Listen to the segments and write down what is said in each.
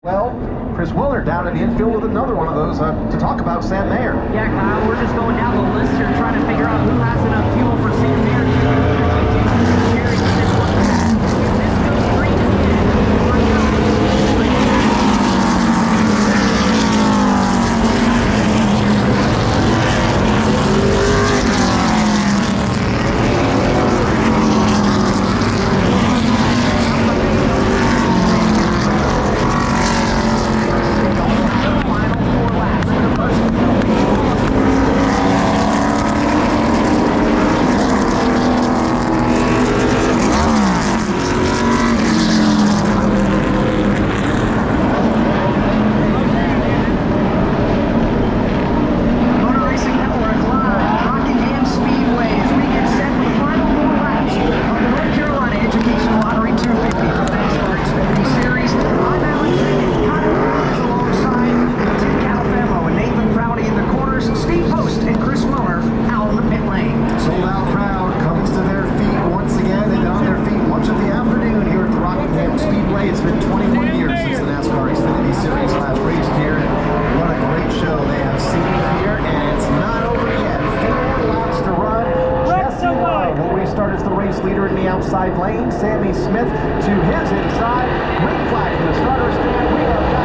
Well, Chris Willer down in the infield with another one of those to talk about Sam Mayer. Yeah, Kyle, we're just going down the list here trying to figure out who has enough fuel for Sam Mayer. Rockingham Speedway. It's been 21 years since the NASCAR Xfinity Series last raced here, and what a great show they have seen here, and it's not over yet. 4 laps to run. Jesse Love will restart as the race leader in the outside lane. Sammy Smith to his inside. Green flag from the starter stand. We are back.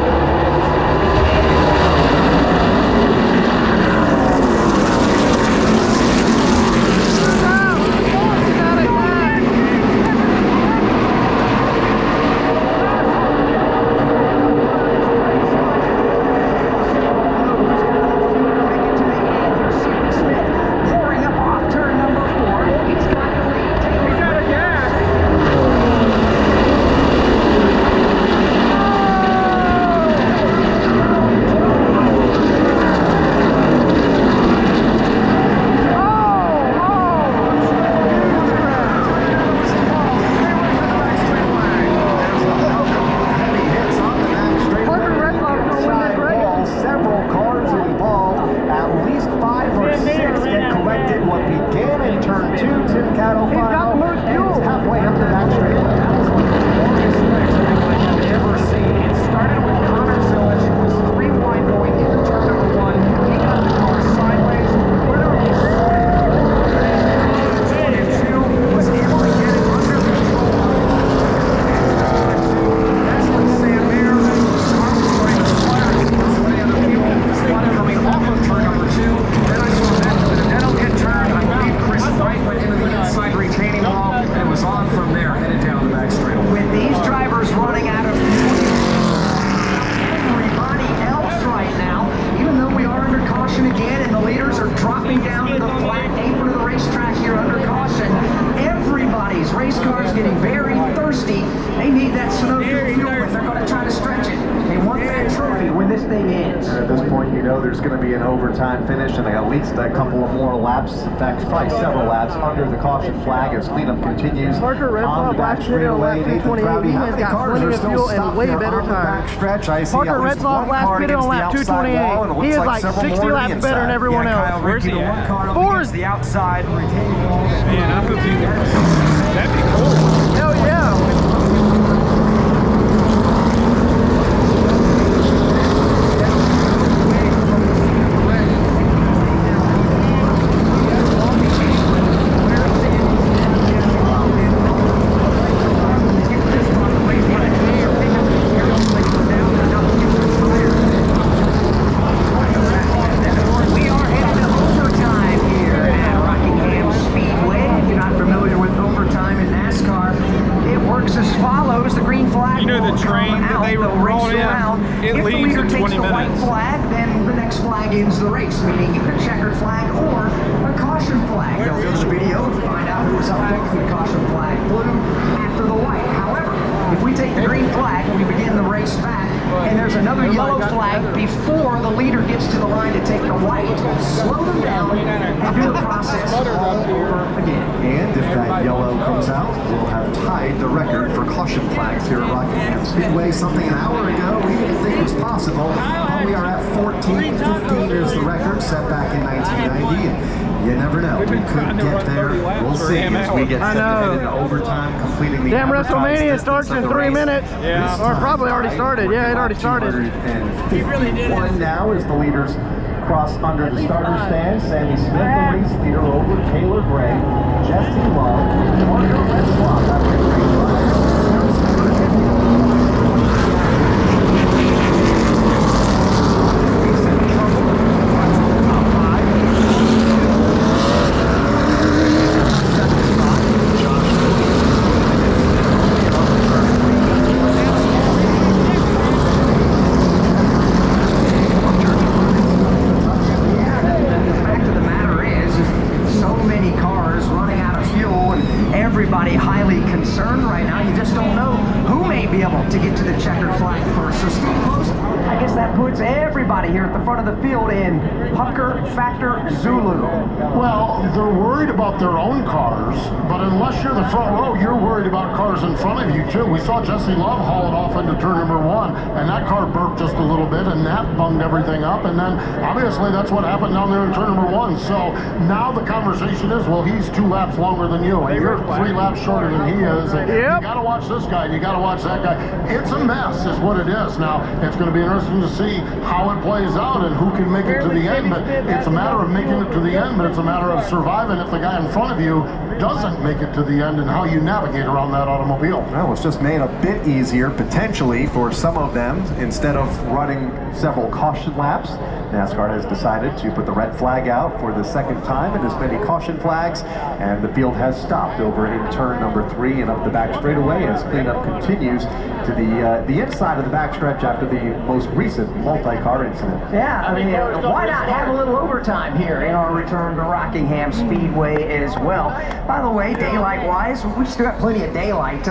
There's going to be an overtime finish and at least a couple of more laps, in fact probably several laps under the caution flag as cleanup continues. Parker Retzlaff last year on lap 228, he has got plenty of fuel and way better tires. Parker Retzlaff last pitted on lap 228, he is like 60 laps better than everyone else. Where's he at? Fourth. The outside. Man, I hope you can. That'd be cool. Hell yeah. Ends the race, meaning a checkered flag or a caution flag. They'll go to the video to find out who was up front with the caution flag blue after the white. However, if we take the green flag, we begin the race back, and there's another yellow flag before the leader gets to the line to take the white, slow them down, and do the process all over again. And if that yellow comes out, we'll have tied the record for caution flags here at Rockingham Speedway. Something an hour ago we didn't think was possible. We are at 14, 15 is the record. set back in 1990. And you never know. We could get there. We'll see as we get into overtime, completing the damn WrestleMania starts in 3 minutes. Yeah. Or probably already started. Yeah, it already started. 251 now as the leaders cross under the starter stand. Sammy Smith, the race leader, over Taylor Gray, Jesse Love, Marco Retzloff after the green flag. Here at the front of the field in Pucker Factor Zulu. Well, they're worried about their own cars, but unless you're the front row, you're worried about cars in front of you too. We saw Jesse Love haul it off into turn number 1, and that car burped just a little bit, and that bunged everything up, and then obviously that's what happened down there in turn number 1. So now the conversation is, well, he's 2 laps longer than you, and you're 3 laps shorter than he is, and you gotta watch this guy, and you gotta watch that guy. It's a mess is what it is. Now, it's gonna be interesting to see how it plays out and who can make it to the end, but it's a matter of making it to the end, but it's a matter of surviving if the guy in front of you doesn't make it to the end and how you navigate around that automobile. Well, it's just made a bit easier potentially for some of them. Instead of running several caution laps, NASCAR has decided to put the red flag out for the second time and as many caution flags, and the field has stopped over in turn number 3 and up the back straightaway as cleanup continues to the inside of the backstretch after the most recent multi-car incident. Yeah, I mean, why not have a little overtime here in our return to Rockingham Speedway as well? By the way, daylight-wise, we still got plenty of daylight.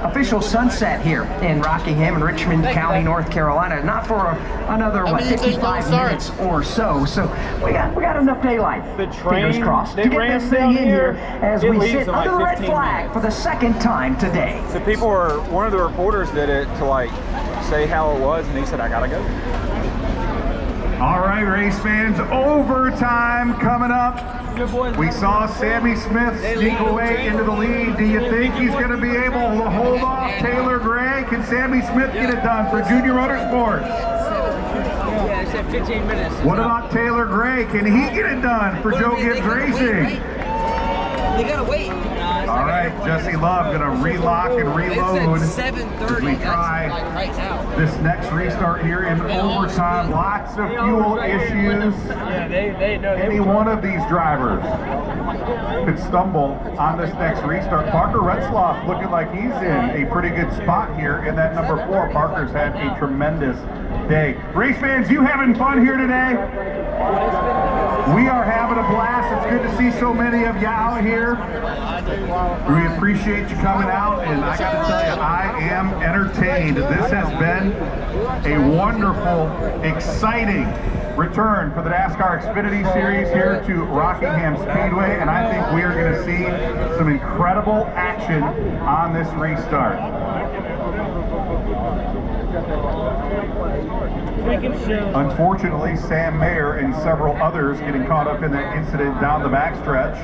Official sunset here in Rockingham and Richmond County, North Carolina. Not for another, what, 55 minutes or so. So we got enough daylight, fingers crossed, to get this thing in here as we sit under the red flag for the second time today. So people were, one of the reporters did it to like say how it was, and he said, I gotta go. All right, race fans, overtime coming up. We saw Sammy Smith sneak away into the lead. Do you think he's going to be able to hold off Taylor Gray? Can Sammy Smith get it done for Junior Motorsports? Yeah, I said 15 minutes. What about Taylor Gray? Can he get it done for Joe Gibbs Racing? They gotta wait. All right, Jesse Love gonna relock and reload as we try this next restart here in overtime. Lots of fuel issues. Yeah, they know. Any one of these drivers could stumble on this next restart. Parker Retzloff looking like he's in a pretty good spot here in that number 4. Parker's had a tremendous day. Race fans, you having fun here today? We are having a blast. It's good to see so many of you out here. We appreciate you coming out, and I got to tell you, I am entertained. This has been a wonderful, exciting return for the NASCAR Xfinity Series here to Rockingham Speedway, and I think we are going to see some incredible action on this restart. Unfortunately, Sam Mayer and several others getting caught up in that incident down the backstretch.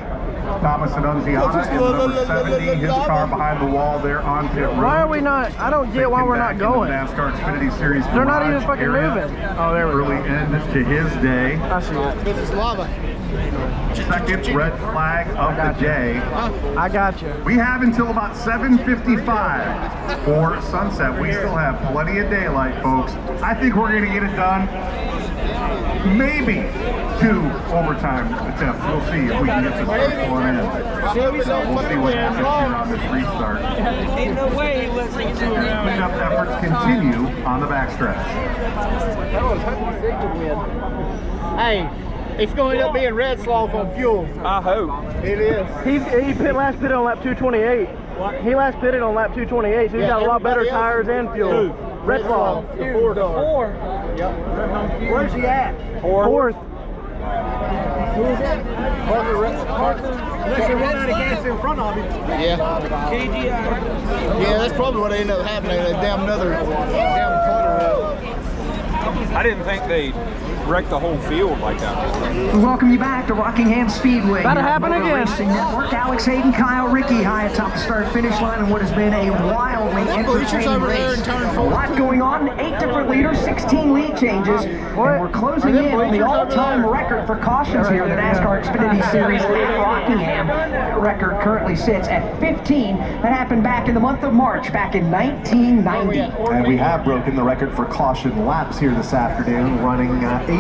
Thomas Annunziata in number 70, his car behind the wall there on pit road. Why are we not? I don't get why we're not going. The NASCAR Xfinity Series. They're not even fucking moving. Oh, there we go. Early end to his day. I see it. This is lava. Second red flag of the day. I got you. We have until about 7:55 for sunset. We still have plenty of daylight, folks. I think we're going to get it done. Maybe 2 overtime attempts. We'll see if we can get this first one in. We'll see what happens here on this restart. Ain't no way he lets it go around. Cleanup efforts continue on the backstretch. Hey, it's going to end up being Retzloff on fuel. I hope. It is. He last pitted on lap 228. What? He last pitted on lap 228, so he's got a lot better tires and fuel. Retzloff. The 4. Yep. Where's he at? 4th. Who is that? Parker. Unless they run out of gas in front of him. Yeah. KGI. Yeah, that's probably what ended up happening. That damn puddle. I didn't think they wrecked the whole field like that. We welcome you back to Rockingham Speedway. That'll happen Motor again. Racing Network. Alex Hayden, Kyle Ricky high atop the start-finish line in what has been a wildly entertaining race. A lot going on, 8 different leaders, 16 lead changes, and we're closing in on the all-time record for cautions here in the NASCAR Xfinity Series at Rockingham. That record currently sits at 15. That happened back in the month of March, back in 1990. And we have broken the record for caution laps here this afternoon, running 80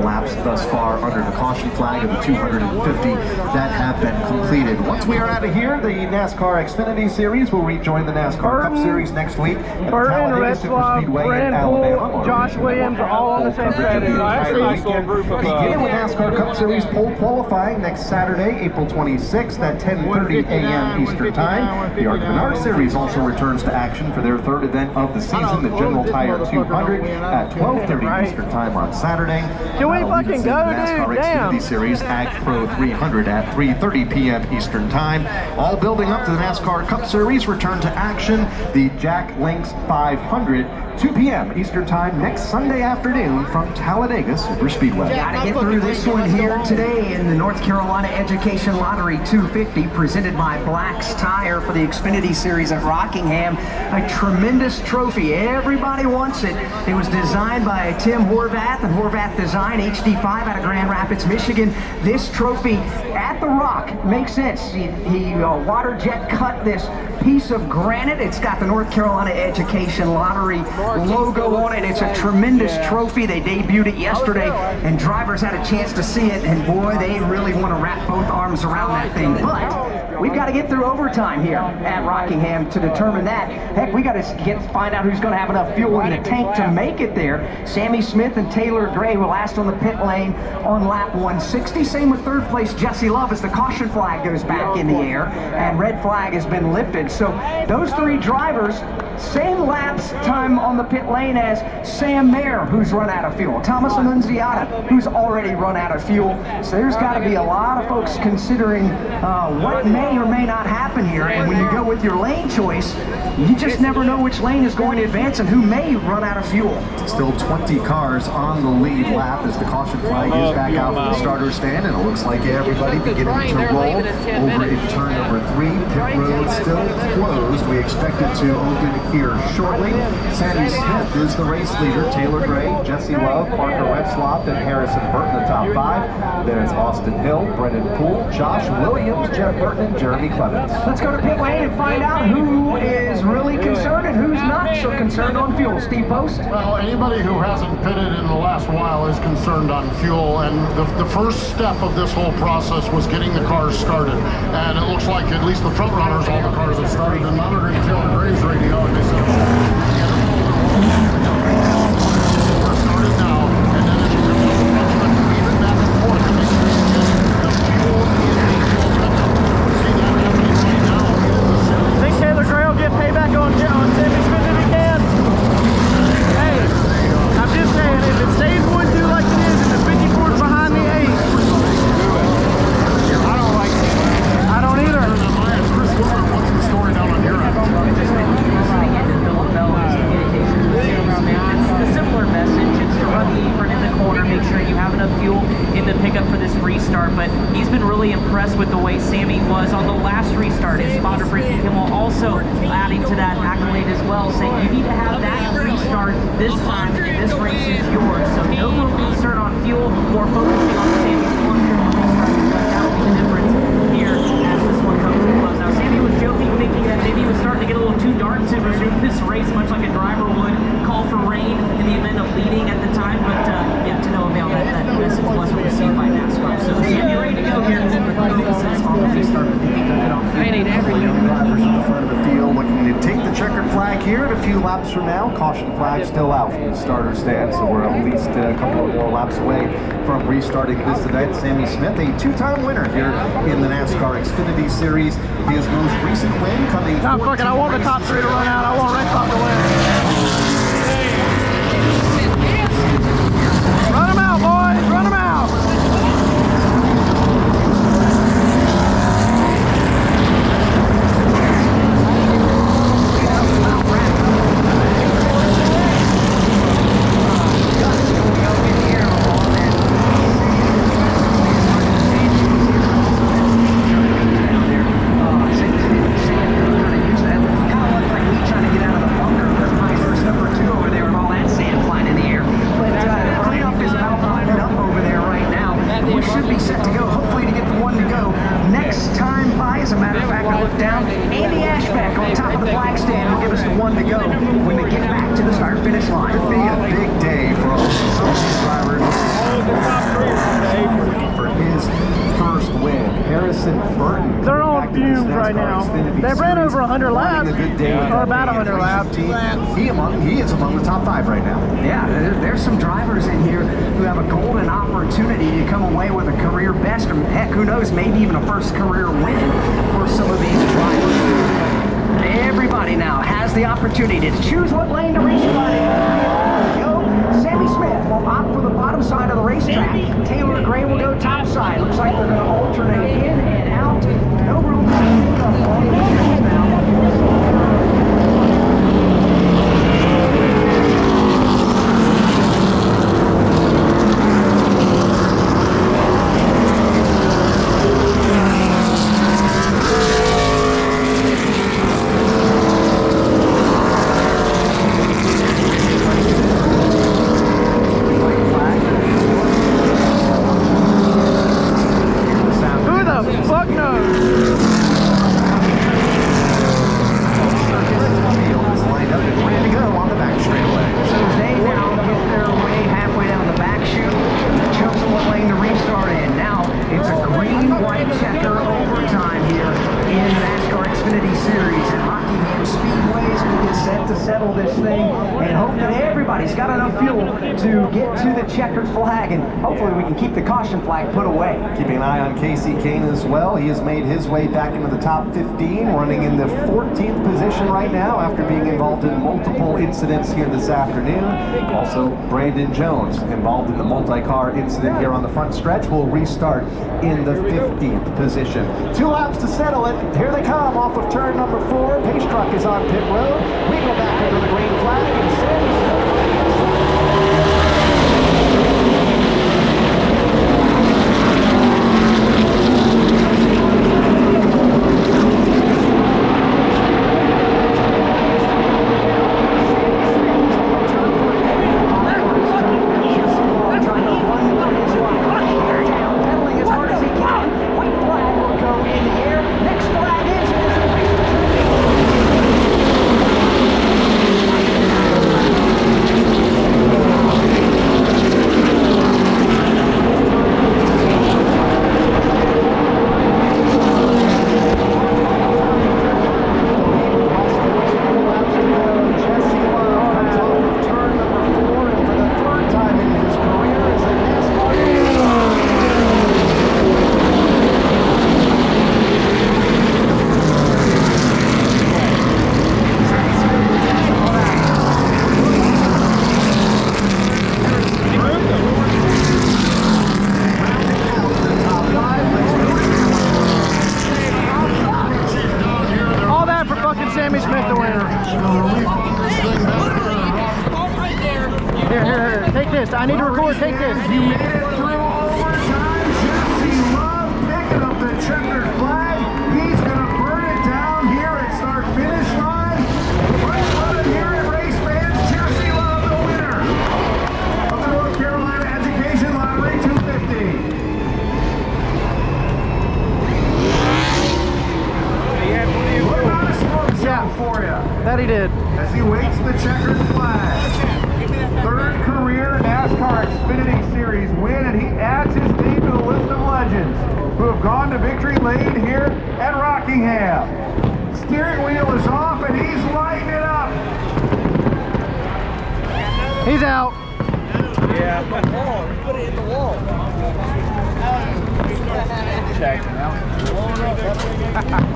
laps thus far under the caution flag of the 250 that have been completed. Once we are out of here, the NASCAR Xfinity Series will rejoin the NASCAR Cup Series next week at the Burton, Talladega Super Retzlaff, Speedway in Brandon Alabama. Poole, Josh Williams are all on the same strategy. Beginning with NASCAR Cup Series pole qualifying next Saturday, April 26th at 10:30 a.m. Eastern Time. The Arc Menard Series also returns to action for their third event of the season, the General Tire 200 at 12:30 Eastern Time on Saturday. Can we fucking go, NASCAR dude? Xfinity Damn. Series Ag Pro 300 at 3:30 p.m. Eastern Time. All building up to the NASCAR Cup Series return to action. The Jack Links 500, 2 p.m. Eastern Time next Sunday afternoon from Talladega Super Speedway. Got to get through this one here today in the North Carolina Education Lottery 250, presented by Black's Tire for the Xfinity Series at Rockingham. A tremendous trophy. Everybody wants it. It was designed by Tim Horvath and Horvath Design, HD5 out of Grand Rapids, Michigan. This trophy at the Rock makes sense. He water jet cut this piece of granite. It's got the North Carolina Education Lottery logo on it. It's a tremendous trophy. They debuted it yesterday, and drivers had a chance to see it, and boy, they really want to wrap both arms around that thing. But we've got to get through overtime here at Rockingham to determine that. Heck, we got to find out who's going to have enough fuel in the tank to make it there. Sammy Smith and Taylor Gray were last on the pit lane on lap 160. Same with third place Jesse Love as the caution flag goes back in the air and red flag has been lifted. So those three drivers, same laps time on the pit lane as Sam Mayer, who's run out of fuel. Thomas Annunziata, who's already run out of fuel. So there's got to be a lot of folks considering what may or may not happen here. And when you go with your lane choice, you just never know which lane is going to advance and who may run out of fuel. Still 20 cars on the lead lap as the caution flag is back out from the starter stand, and it looks like everybody beginning to roll over in turn number 3. Pit road still closed. We expect it to open here shortly. Sammy Smith is the race leader. Taylor Gray, Jesse Love, Parker Retzlaff, and Harrison Burton the top 5. Then it's Austin Hill, Brendan Poole, Josh Williams, Jeff Burton, and Jeremy Clements. Let's go to pit lane and find out who is really concerned and who's not so concerned on fuel. Steve Post? Well, anybody who hasn't pitted in the last while is concerned on fuel, and the first step of this whole process was getting the cars started. And it looks like at least the front runners, all the cars have started, and monitoring Taylor Gray's radio, and they said, we're started now, and then as you can tell, the front runners even back and forth to make sure you get the fuel in the fuel pickup. See that happening right now in the series. Think Taylor Gray will get payback on Sammy Smith if he can? Hey, I'm just saying, if it stays 1-2 like it is and the 54's behind the 8, I don't like it. I don't either. Chris Gordon, what's the story down on your end? It's a simpler message. It's to run the apron in the corner, make sure you have enough fuel in the pickup for this restart. But he's been really impressed with the way Sammy was on the last restart. His spotter Brittany Kimmel also adding to that accolade as well, saying you need to have that restart this time, and this race is yours. So no more concern on fuel, more focusing on Sammy's long-term restart, because that will be the difference here as this one comes to close. Now, Sammy was joking, thinking that maybe it was starting to get a little too dark to resume this race, much like a driver would call for rain in the event of leading at the time, but yeah, to no avail, that message wasn't received by NASCAR. So Sammy ready to go here, focuses on the restart, thinking to get off the Young drivers in the front of the field looking to take the checkered flag here, and a few laps from now, caution flag still out from the starter stand, so we're at least a couple of more laps away from restarting this event. Sammy Smith, a 2-time winner here in the NASCAR Xfinity Series. His most recent win coming. No, fuck it, I want the top 3 to run out. I want Retzlaff to win. Run them out, boys! Run them out! be a big day for all some of these drivers. For his first win, Harrison Burton. They're on fumes right now. They ran over 100 laps, or about 100 laps. He is among the top 5 right now. Yeah, there's some drivers in here who have a golden opportunity to come away with a career best, or heck, who knows, maybe even a first career win for some of these drivers. Everybody now has the opportunity to choose what lane to race on in. Here we go. Sammy Smith will opt for the bottom side of the racetrack. Taylor Gray will go top side. Looks like they're going to alternate in and out. No room to pick up on the leaders now. Settle this thing and hope that everybody's got enough fuel to get to the checkered flag, and hopefully we can keep the caution flag put away. Keeping an eye on Casey Kane as well. He has made his way back into the top 15, running in the 14th position right now after being involved in multiple incidents here this afternoon. Also, Brandon Jones involved in the multi-car incident here on the front stretch will restart in the 15th position. 2 laps to settle it. Here they come off of turn number 4. Pace truck is on pit road. We go back under the green flag and Sammy Smith the winner. Here, take this. I need to record. Take this. You made it through overtime. Jesse Love picking up the checkered flag. He's going to burn it down here at start-finish line. Let's let him hear it, race fans. Jesse Love, the winner of the North Carolina Education Lottery 250. For you. That he did. As he waits the checkered flag. 3rd career NASCAR Xfinity Series win, and he adds his name to the list of legends who have gone to victory lane here at Rockingham. Steering wheel is off and he's lighting it up. He's out. Yeah. Put it in the wall. Check it out.